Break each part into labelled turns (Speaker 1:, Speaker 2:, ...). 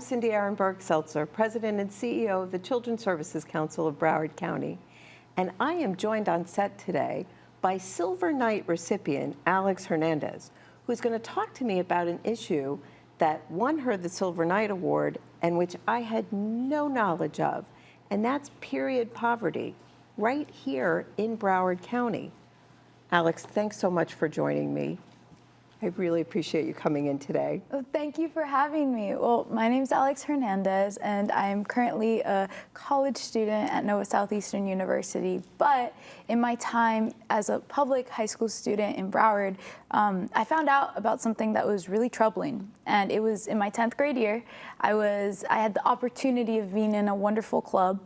Speaker 1: Cindy Arenberg Seltzer, President and CEO of the Children's Services Council of Broward County, and I am joined on set today by Silver Knight recipient Alex Hernandez, who's going to talk to me about an issue that won her the Silver Knight Award and which I had no knowledge of, and that's period poverty, right here in Broward County. Alex, thanks so much for joining me. I really appreciate you coming in today.
Speaker 2: Well, thank you for having me. Well, my name's Alex Hernandez, and I'm currently a college student at Southeastern University. But in my time as a public high school student in Broward, I found out about something that was really troubling. And it was in my 10th grade year. I had the opportunity of being in a wonderful club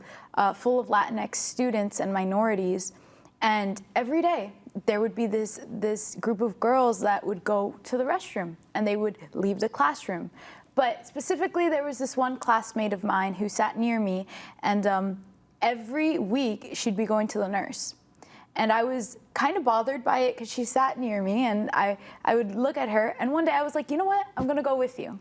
Speaker 2: full of Latinx students and minorities. And every day, there would be this group of girls that would go to the restroom and they would leave the classroom. But specifically, there was this one classmate of mine who sat near me, and every week she'd be going to the nurse. And I was kind of bothered by it because she sat near me, and I would look at her, and one day I was like, you know what, I'm gonna go with you.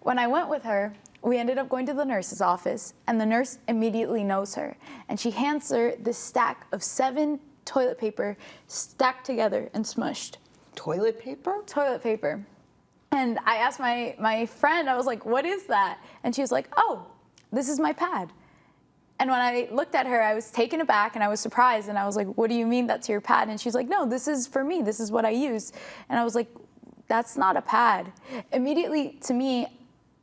Speaker 2: When I went with her, we ended up going to the nurse's office, and the nurse immediately knows her. And she hands her this stack of 7 toilet paper stacked together and smushed.
Speaker 1: Toilet paper?
Speaker 2: Toilet paper. And I asked my friend, I was like, what is that? And she was like, oh, this is my pad. And when I looked at her, I was taken aback and I was surprised. And I was like, what do you mean that's your pad? And she's like, no, this is for me. This is what I use. And I was like, that's not a pad. Immediately to me,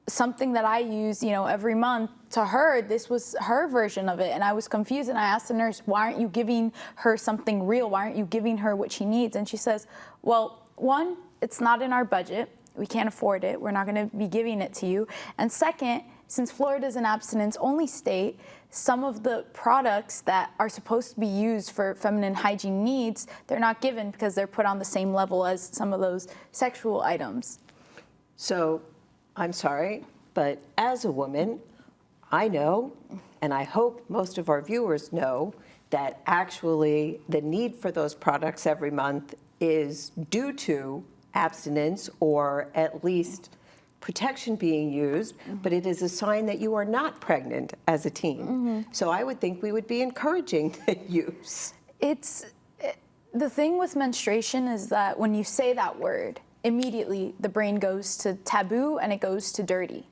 Speaker 2: something that I use, every month, to her, this was her version of it. And I was confused, and I asked the nurse, why aren't you giving her something real? Why aren't you giving her what she needs? And she says, well, one, it's not in our budget. We can't afford it. We're not gonna be giving it to you. And second, since Florida is an abstinence-only state, some of the products that are supposed to be used for feminine hygiene needs, they're not given because they're put on the same level as some of those sexual items.
Speaker 1: So, I'm sorry, but as a woman, I know, and I hope most of our viewers know, that actually the need for those products every month is due to abstinence or at least protection being used, but it is a sign that you are not pregnant as a teen. So I would think we would be encouraging the use.
Speaker 2: The thing with menstruation is that when you say that word, immediately the brain goes to taboo and it goes to dirty.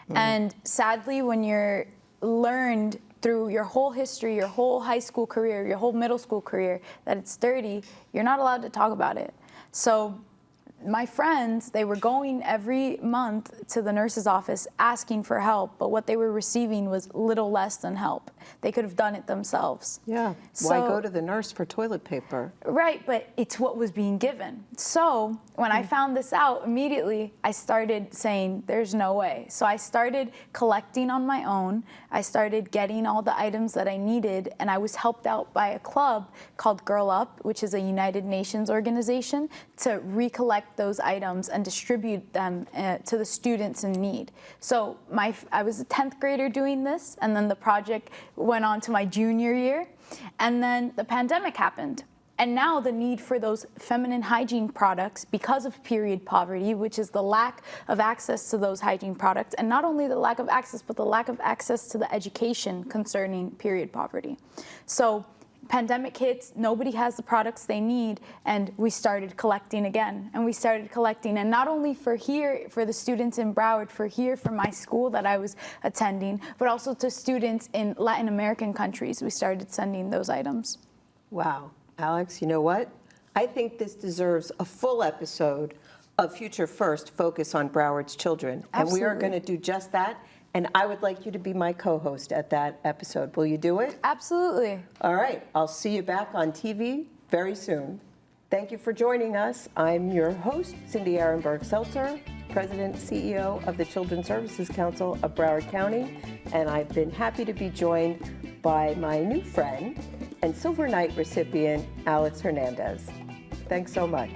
Speaker 2: And sadly, when you're learned through your whole history, your whole high school career, your whole middle school career, that it's dirty, you're not allowed to talk about it. So my friends, they were going every month to the nurse's office asking for help, but what they were receiving was little less than help. They could have done it themselves.
Speaker 1: Yeah, why go to the nurse for toilet paper?
Speaker 2: Right, but it's what was being given. So when I found this out, immediately I started saying, there's no way. So I started collecting on my own. I started getting all the items that I needed, and I was helped out by a club called Girl Up, which is a United Nations organization, to recollect those items and distribute them to the students in need. So I was a 10th grader doing this, and then the project went on to my junior year, and then the pandemic happened. And now the need for those feminine hygiene products, because of period poverty, which is the lack of access to those hygiene products, and not only the lack of access, but the lack of access to the education concerning period poverty. So pandemic hits, nobody has the products they need, and we started collecting again. And we started collecting, and not only for here, for the students in Broward, for my school that I was attending, but also to students in Latin American countries. We started sending those items.
Speaker 1: Wow. Alex, you know what? I think this deserves a full episode of Future First, focus on Broward's children.
Speaker 2: Absolutely.
Speaker 1: And we are going to do just that. And I would like you to be my co-host at that episode. Will you do it?
Speaker 2: Absolutely.
Speaker 1: All right. I'll see you back on TV very soon. Thank you for joining us. I'm your host, Cindy Arenberg Seltzer, President and CEO of the Children's Services Council of Broward County. And I've been happy to be joined by my new friend and Silver Knight recipient, Alex Hernandez. Thanks so much.